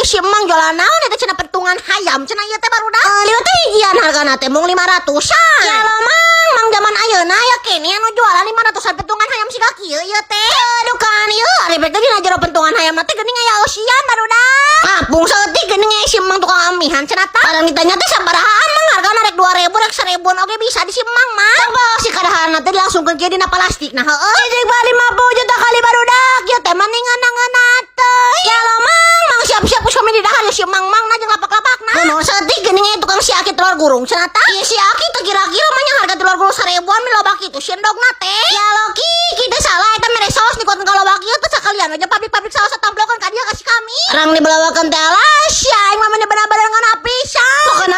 si emang jualan naon eta cenah pentungan hayam cenah ieu teh barudak. Lieu teh hijian hargana teh mung 500-an. Ya lo mang zaman ayeuna ya kene anu jualan 500-an pentungan hayam siga kieu ieu teh. Aduh kan ieu ari bete dina jero pentungan hayam teh geuning aya osian barudak. Kampung saeutik geuning aya si emang tukang amihan cenah tah. Barang ditanya teh sabaraha emang hargana rek 2.000 rek 1.000-an oge bisa di si emang mah. Coba si kadaharan teh langsung kerja dina plastik nah heueuh. Jeung 50 juta kali barudak ieu teh mending ngeunang-ngeunang teh. Ya lo mang siap-siap us kami di dahar si emang na jeung lapak-lapakna. Kuno saeutik geuning aya tukang si aki telur gurung cenah tah. Ieu si aki teh kira-kira mah nya harga telur gurung 1.000-an mi loba kitu si endogna teh. Ya lo kita salah eta mere saos dikoten ka loba kieu teh sakalian aja pabrik-pabrik saos tamplokan ka dia kasih kami. Rang dibelawakeun teh alas ya aing mah bener-bener ngana pisan. Pokona